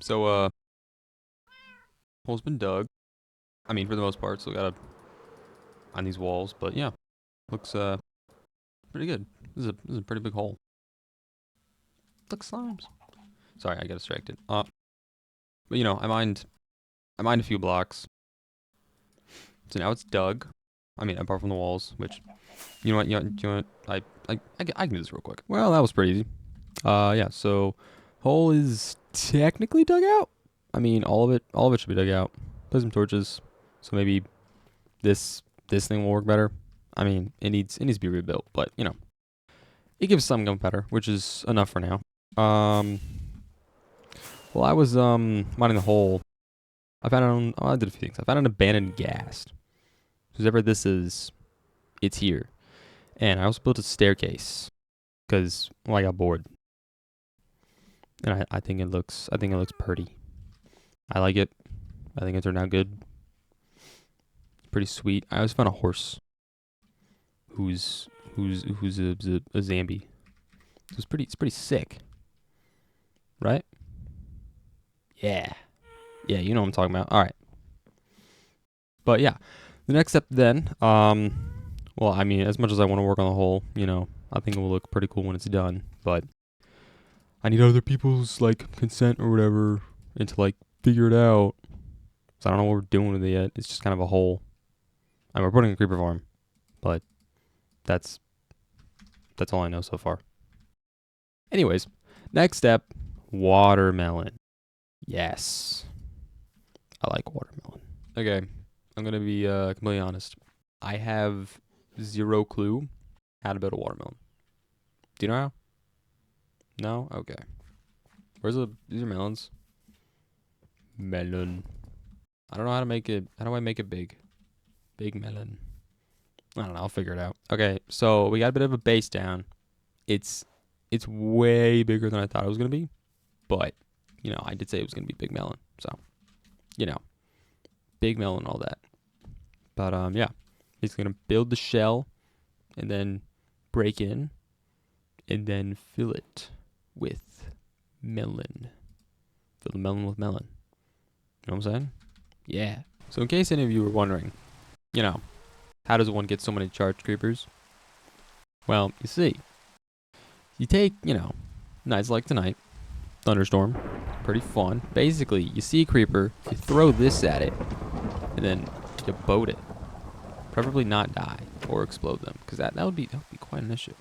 So, hole's been dug. I mean, for the most part, still got on these walls, but yeah, looks pretty good. This is a pretty big hole. Look, slimes. Sorry, I got distracted. But I mined a few blocks. So now it's dug. I mean, apart from the walls, which you know what, I can do this real quick. Well, that was pretty easy. Yeah. So, hole is technically dug out. I mean, all of it should be dug out. Put some torches, so maybe this thing will work better. I mean, it needs to be rebuilt, but it gives some gum better, which is enough for now. Um, well, I was mining the hole. I did a few things. I found an abandoned gas. Whoever this is, it's here. And I also built a staircase because I got bored, and I think it looks pretty. I like it. I think it turned out good. Pretty sweet. I always found a horse who's a Zambi. So it's pretty sick, right? Yeah. Yeah, you know what I'm talking about. All right. But yeah, the next step then, well, I mean, as much as I want to work on the hole, I think it will look pretty cool when it's done. But I need other people's consent or whatever, and to figure it out. So I don't know what we're doing with it yet. It's just kind of a hole. And we're putting a creeper farm, but that's that's all I know so far. Anyways, next step, watermelon. Yes, I like watermelon. Okay, I'm gonna be completely honest. I have zero clue how to build a watermelon. Do you know how? No? Okay. These are melons? Melon. I don't know how to make it. How do I make it big? Big melon. I don't know. I'll figure it out. Okay, so we got a bit of a base down. It's it's way bigger than I thought it was gonna be, but I did say it was gonna be big melon. So you know, big melon, all that. But yeah, he's gonna build the shell and then break in and then fill it with melon. Fill the melon with melon. You know what I'm saying? Yeah. So in case any of you were wondering, you know, how does one get so many charged creepers? Well, you see, you take, nights like tonight, thunderstorm, pretty fun. Basically, you see a creeper, you throw this at it, and then you boat it. Preferably not die or explode them, because that would be quite an issue.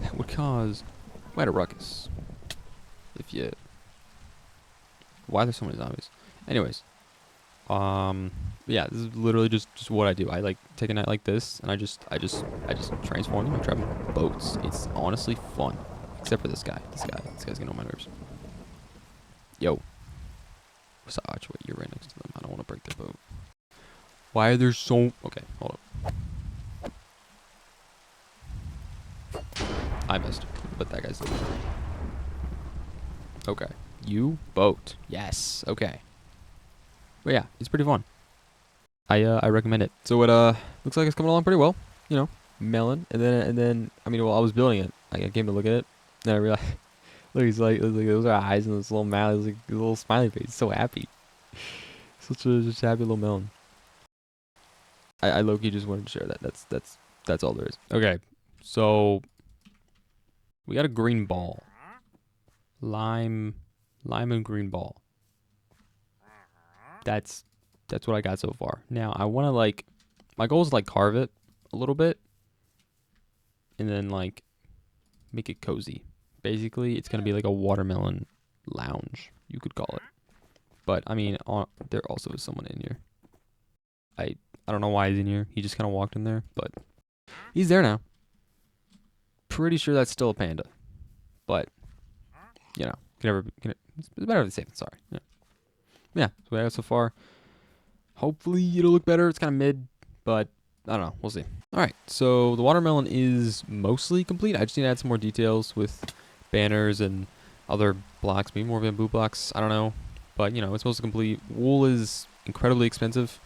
That would cause quite a ruckus. If you, why there's so many zombies? Anyways, yeah, this is literally just what I do. I take a night like this, and I just transform them and trap them in boats. It's honestly fun, except for this guy. This guy's getting on my nerves. Yo, Sarge, wait, you're right next to them. I don't want to break their boat. Why are there so? Okay, hold up. I missed, but that guy's. Okay, you boat. Yes. Okay. But yeah, it's pretty fun. I recommend it. So it looks like it's coming along pretty well. Melon, and then I mean, well, I was building it. I came to look at it, and I realized, look, he's like those are eyes and this little mouth, he's like a little smiley face. He's so happy, such a just happy little melon. I low-key just wanted to share that. That's all there is. Okay, so we got a green ball, lime and green ball. That's what I got so far. Now I want to my goal is to carve it a little bit and then make it cozy. Basically, it's gonna be like a watermelon lounge, you could call it. But I mean, there also is someone in here. I don't know why he's in here. He just kind of walked in there, but he's there now. Pretty sure that's still a panda, but it's better to be safe than sorry. Yeah. So what I got so far. Hopefully it'll look better. It's kind of mid, but I don't know. We'll see. All right. So the watermelon is mostly complete. I just need to add some more details with banners and other blocks, maybe more bamboo blocks. I don't know. But, it's mostly complete. Wool is incredibly expensive,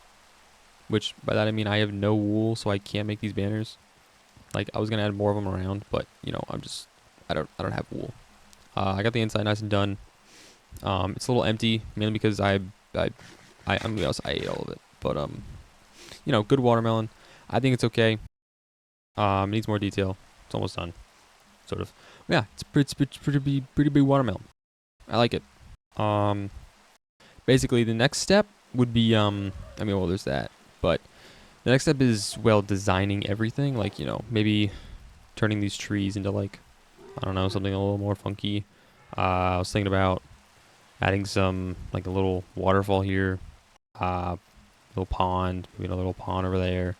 which by that I mean I have no wool, so I can't make these banners. I was going to add more of them around, but, I don't have wool. I got the inside nice and done. It's a little empty, mainly because I mean, I ate all of it. But you know, good watermelon. I think it's okay. Needs more detail. It's almost done, sort of. Yeah, pretty big watermelon. I like it. Um, Basically the next step would be I mean, well, there's that, but the next step is, well, designing everything. Like, you know, maybe turning these trees into, like, I don't know, something a little more funky. I was thinking about adding some, like, a little waterfall here, little pond, maybe a little pond over there.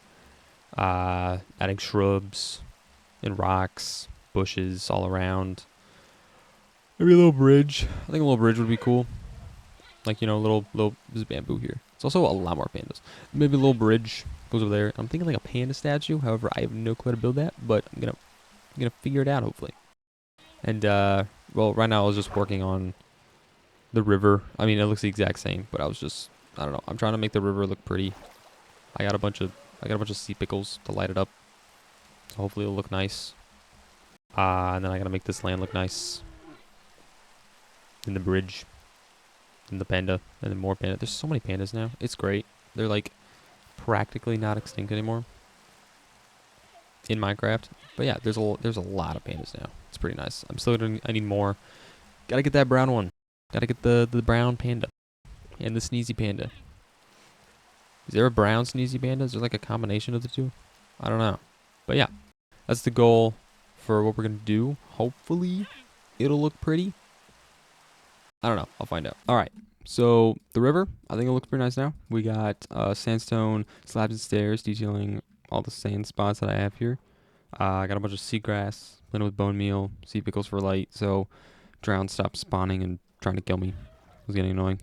Adding shrubs and rocks, bushes all around. Maybe a little bridge. I think a little bridge would be cool. Like, you know, little there's bamboo here. It's also a lot more pandas. Maybe a little bridge goes over there. I'm thinking like a panda statue. However, I have no clue how to build that, but I'm gonna figure it out hopefully. And well, right now I was just working on the river. I mean, it looks the exact same, but I don't know. I'm trying to make the river look pretty. I got a bunch of sea pickles to light it up. So hopefully it'll look nice. And then I gotta make this land look nice. And the bridge. And the panda. And then more panda. There's so many pandas now. It's great. They're like practically not extinct anymore in Minecraft. But yeah, there's a lot of pandas now. It's pretty nice. I need more. Gotta get that brown one. Gotta get the brown panda. And the sneezy panda. Is there a brown sneezy panda? Is there like a combination of the two? I don't know. But yeah, that's the goal for what we're gonna do. Hopefully it'll look pretty. I don't know. I'll find out. All right. So the river, I think it looks pretty nice now. We got sandstone slabs and stairs detailing all the sand spots that I have here. I got a bunch of seagrass, blended with bone meal, sea pickles for light. So drown stopped spawning and trying to kill me. It was getting annoying.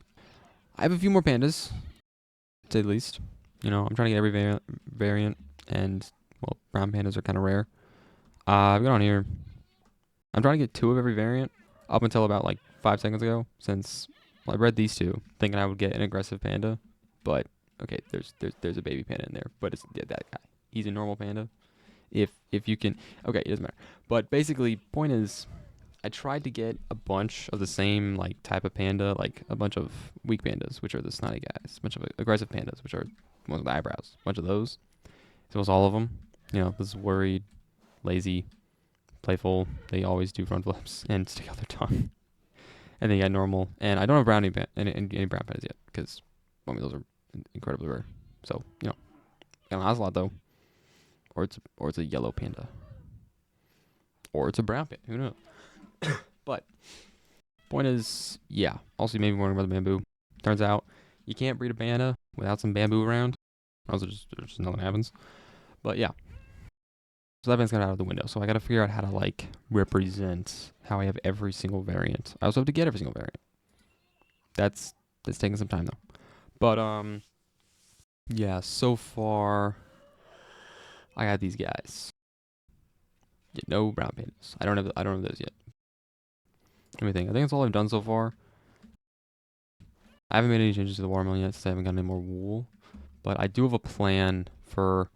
I have a few more pandas, to say the least. You know, I'm trying to get every variant, and well, brown pandas are kind of rare. I've got on here. I'm trying to get 2 of every variant up until about like 5 seconds ago, since well, I read these 2 thinking I would get an aggressive panda, but okay, there's a baby panda in there, but it's yeah, that guy. He's a normal panda. If you can, okay, it doesn't matter. But basically, point is, I tried to get a bunch of the same like type of panda, like a bunch of weak pandas, which are the snotty guys, a bunch of aggressive pandas, which are the ones with eyebrows, a bunch of those. So it was all of them. You know, this is worried, lazy, playful. They always do front flips and stick out their tongue. And then you got normal, and I don't have any brown pandas yet because I mean those are incredibly rare. So you know, got an ocelot though, or it's a yellow panda, or it's a brown panda. Who knows? But point is, yeah. Also, you may be wondering about the bamboo. Turns out you can't breed a panda without some bamboo around. Also, just nothing happens. But yeah, so that band's kind of out of the window. So I got to figure out how to like represent how I have every single variant. I also have to get every single variant. That's taking some time though. But yeah. So far, I got these guys. Yeah, no brown pandas. I don't have those yet. Let me think. I think that's all I've done so far. I haven't made any changes to the watermelon yet since I haven't gotten any more wool. But I do have a plan for,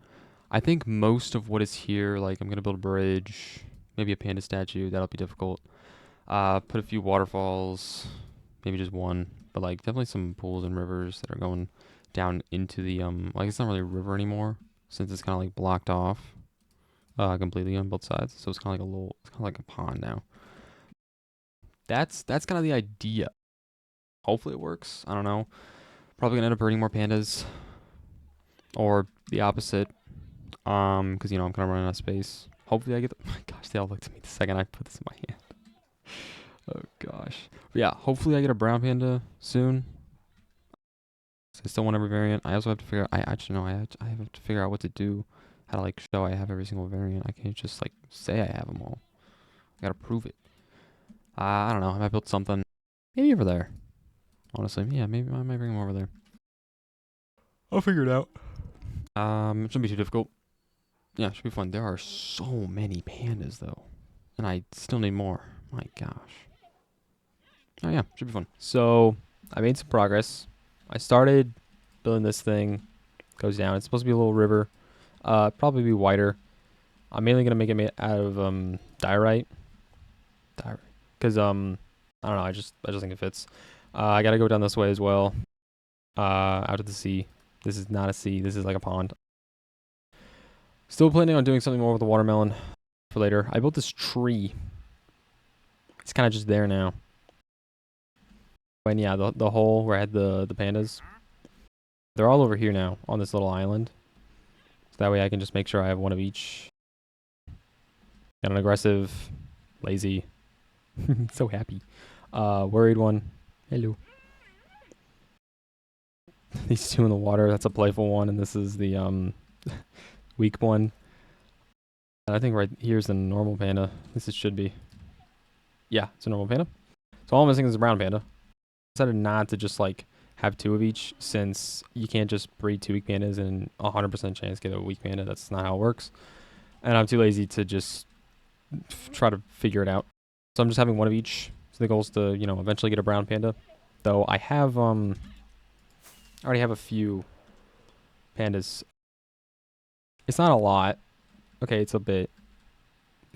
I think most of what is here, like I'm going to build a bridge, maybe a panda statue. That'll be difficult. Put a few waterfalls, maybe just one. But like definitely some pools and rivers that are going down into the, like it's not really a river anymore since it's kind of like blocked off completely on both sides. So it's kind of like a pond now. That's kind of the idea. Hopefully it works. I don't know. Probably gonna end up hurting more pandas, or the opposite. Because you know I'm kind of running out of space. Hopefully I get. My gosh, they all looked at me the second I put this in my hand. Oh gosh. But yeah, hopefully I get a brown panda soon. So I still want every variant. I also have to figure out. I actually know I have to figure out what to do. How to like show I have every single variant. I can't just like say I have them all. I gotta prove it. I don't know. I might build something. Maybe over there. Honestly, yeah, maybe I might bring them over there. I'll figure it out. It shouldn't be too difficult. Yeah, it should be fun. There are so many pandas though, and I still need more. My gosh. Oh yeah, should be fun. So I made some progress. I started building this thing. Goes down. It's supposed to be a little river. Probably be wider. I'm mainly gonna make it made out of diorite. Diorite. Cause I I don't know. I just think it fits. I gotta go down this way as well. Out to the sea. This is not a sea. This is like a pond. Still planning on doing something more with the watermelon for later. I built this tree. It's kind of just there now. And yeah, the hole where I had the pandas. They're all over here now on this little island. So that way I can just make sure I have one of each. Got an aggressive, lazy, so happy, worried one. Hello. These two in the water. That's a playful one, and this is the weak one. And I think right here's the normal panda. At least it should be. Yeah, it's a normal panda. So all I'm missing is a brown panda. I decided not to just like have two of each, since you can't just breed two weak pandas and 100% chance get a weak panda. That's not how it works. And I'm too lazy to just try to figure it out. So I'm just having one of each. So the goal is to, eventually get a brown panda. Though I have I already have a few pandas. It's not a lot. Okay, it's a bit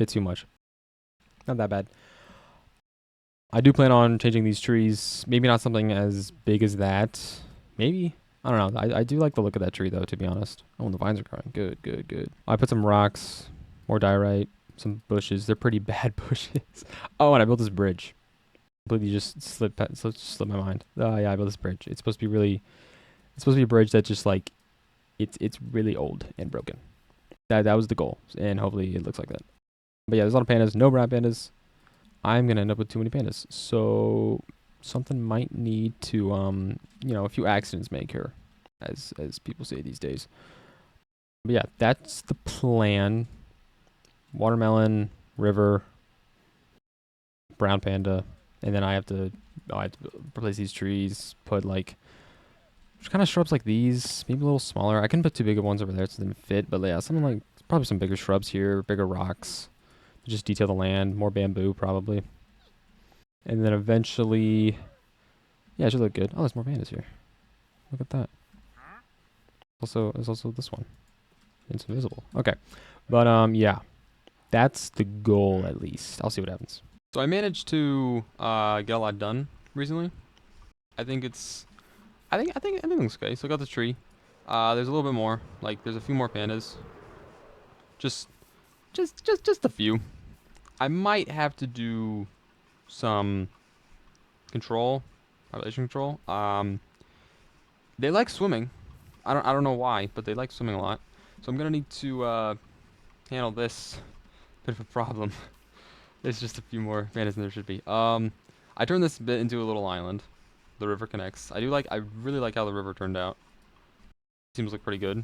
too much. Not that bad. I do plan on changing these trees. Maybe not something as big as that. Maybe. I don't know. I do like the look of that tree, though, to be honest. Oh, and the vines are growing. Good, good, good. I put some rocks, more diorite, some bushes. They're pretty bad bushes. Oh, and I built this bridge. Completely just slipped my mind. Oh, yeah, I built this bridge. It's supposed to be a bridge that's just like, it's really old and broken. That was the goal, and hopefully it looks like that. But yeah, there's a lot of pandas. No brown pandas. I'm gonna end up with too many pandas, so something might need to a few accidents may occur, as people say these days. But yeah, that's the plan. Watermelon, river, brown panda, and then I have to replace these trees. Put like kind of shrubs like these, maybe a little smaller. I couldn't put too big of ones over there so it didn't fit, but yeah, something like probably some bigger shrubs here, bigger rocks. Just detail the land, more bamboo probably. And then eventually, yeah, it should look good. Oh, there's more pandas here. Look at that. There's also this one. It's invisible. Okay. But yeah. That's the goal at least. I'll see what happens. So I managed to get a lot done recently. I think it looks okay. So I got the tree. There's a little bit more. Like there's a few more pandas. Just a few. I might have to do some population control. They like swimming. I don't know why, but they like swimming a lot. So I'm gonna need to handle this bit of a problem. There's just a few more pandas than there should be. I turned this bit into a little island. The river connects. I really like how the river turned out. Seems like pretty good.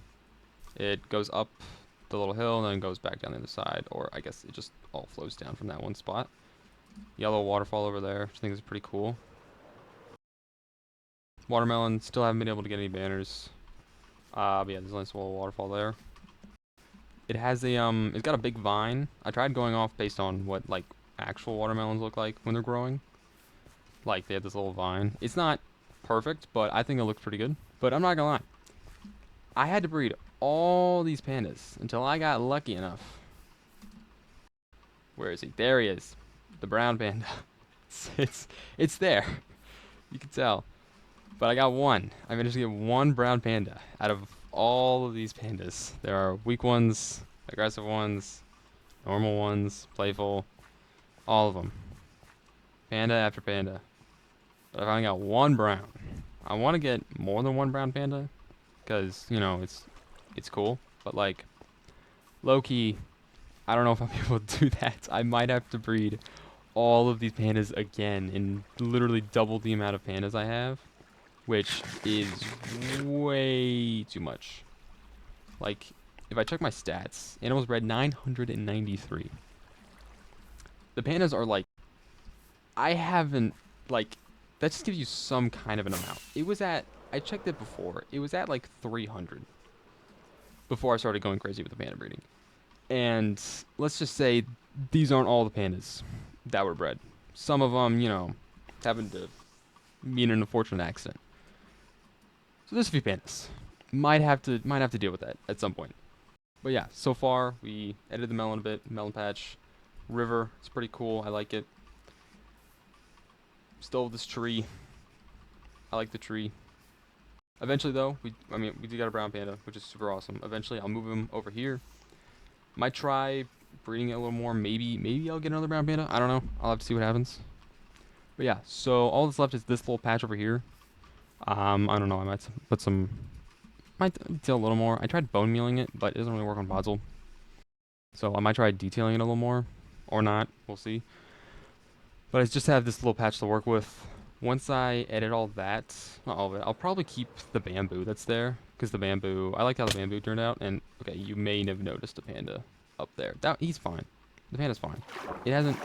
It goes up the little hill and then goes back down the other side, or I guess it just all flows down from that one spot. Yellow waterfall over there, which I think is pretty cool. Watermelon, still haven't been able to get any banners. But yeah, there's a nice little waterfall there. It has it's got a big vine. I tried going off based on what like actual watermelons look like when they're growing. Like they have this little vine. It's not perfect, but I think it looks pretty good. But I'm not gonna lie, I had to breed all these pandas until I got lucky enough. Where is he? There he is, the brown panda. it's there. You can tell. But I got one. I managed to get one brown panda out of all of these pandas. There are weak ones, aggressive ones, normal ones, playful, all of them. Panda after panda. But I finally got one brown. I want to get more than one brown panda because, it's cool. But like, low-key, I don't know if I'll be able to do that. I might have to breed all of these pandas again and literally double the amount of pandas I have, which is way too much. Like, if I check my stats, animals bred 993. The pandas are like, I haven't, like, that just gives you some kind of an amount. I checked it before, it was at like 300 before I started going crazy with the panda breeding. And let's just say these aren't all the pandas that were bred. Some of them, happened to be in an unfortunate accident. So there's a few pandas. Might have to deal with that at some point. But yeah, so far we edited the melon a bit, melon patch. River, it's pretty cool. I like it. Still this tree. I like the tree. Eventually, though, we do got a brown panda, which is super awesome. Eventually, I'll move him over here. Might try breeding it a little more. Maybe I'll get another brown panda. I don't know. I'll have to see what happens. But yeah, so all that's left is this little patch over here. I don't know. I might put some. Might detail a little more. I tried bone mealing it, but it doesn't really work on Bodzle. So I might try detailing it a little more, or not. We'll see. But I just have this little patch to work with. Once I edit all that, not all of it, I'll probably keep the bamboo that's there. Because the bamboo, I liked how the bamboo turned out. And, okay, you may have noticed a panda up there. He's fine. The panda's fine. It hasn't,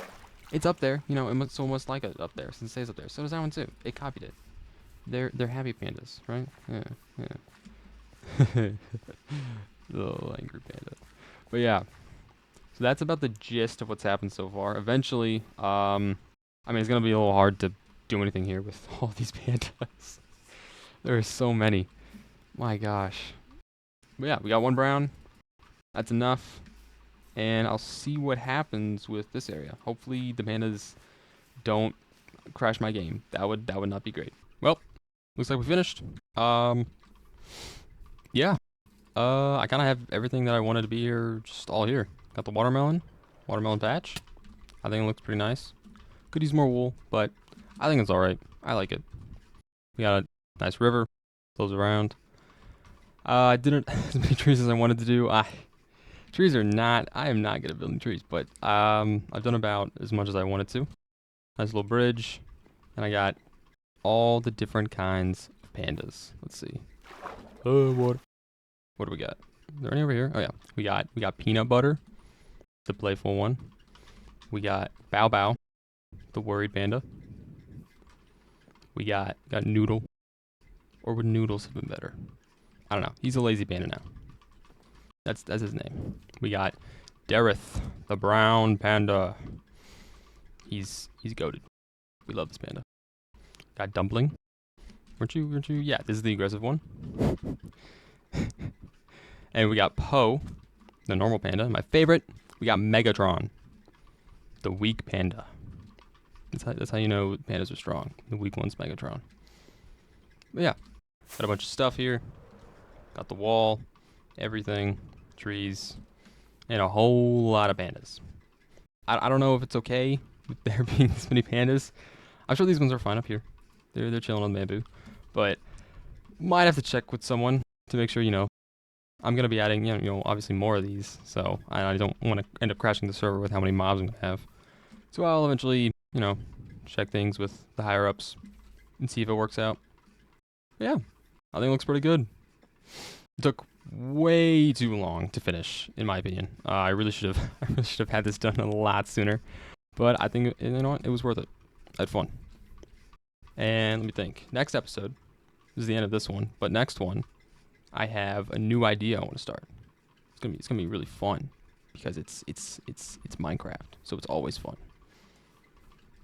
it's up there. You know, so must like it up there, since it stays up there. So does that one too. It copied it. They're happy pandas, right? Yeah, yeah. Little angry panda. But yeah. So that's about the gist of what's happened so far. Eventually, I mean, it's going to be a little hard to do anything here with all these pandas. There are so many. My gosh. But yeah, we got one brown. That's enough. And I'll see what happens with this area. Hopefully the pandas don't crash my game. That would not be great. Well, looks like we finished. Yeah. I kind of have everything that I wanted to be here, just all here. Got the watermelon patch. I think it looks pretty nice. Could use more wool, but I think it's alright. I like it. We got a nice river. Flows around. I didn't as many trees as I wanted to do. Trees are not, I am not good at building trees, but I've done about as much as I wanted to. Nice little bridge. And I got all the different kinds of pandas. Let's see. What do we got? Is there any over here? Oh yeah. We got peanut butter, the playful one. We got Bow Bow, the worried panda. We got Noodle. Or would Noodles have been better? I don't know. He's a lazy panda now. That's his name. We got Dareth, the brown panda. He's goated. We love this panda. Got Dumpling. Weren't you? Yeah, this is the aggressive one. And we got Poe, the normal panda. My favorite. We got Megatron, the weak panda. That's how you know pandas are strong. The weak one's Megatron. But yeah, got a bunch of stuff here. Got the wall, everything, trees, and a whole lot of pandas. I don't know if it's okay with there being this many pandas. I'm sure these ones are fine up here. They're chilling on bamboo, but might have to check with someone to make sure, you know, I'm gonna be adding, you know, obviously more of these, so I don't want to end up crashing the server with how many mobs I'm gonna have. So I'll eventually, you know, check things with the higher ups and see if it works out. But yeah, I think it looks pretty good. It took way too long to finish, in my opinion. I really should have had this done a lot sooner, but I think, you know what, it was worth it. I had fun. And let me think. Next episode, this is the end of this one, but next one, I have a new idea I want to start. It's gonna be really fun because it's Minecraft, so it's always fun.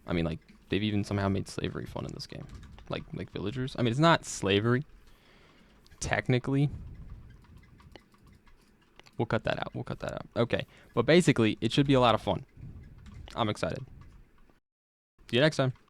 I mean, like, they've even somehow made slavery fun in this game, like villagers. I mean, it's not slavery technically. We'll cut that out. Okay, but basically, it should be a lot of fun. I'm excited. See you next time.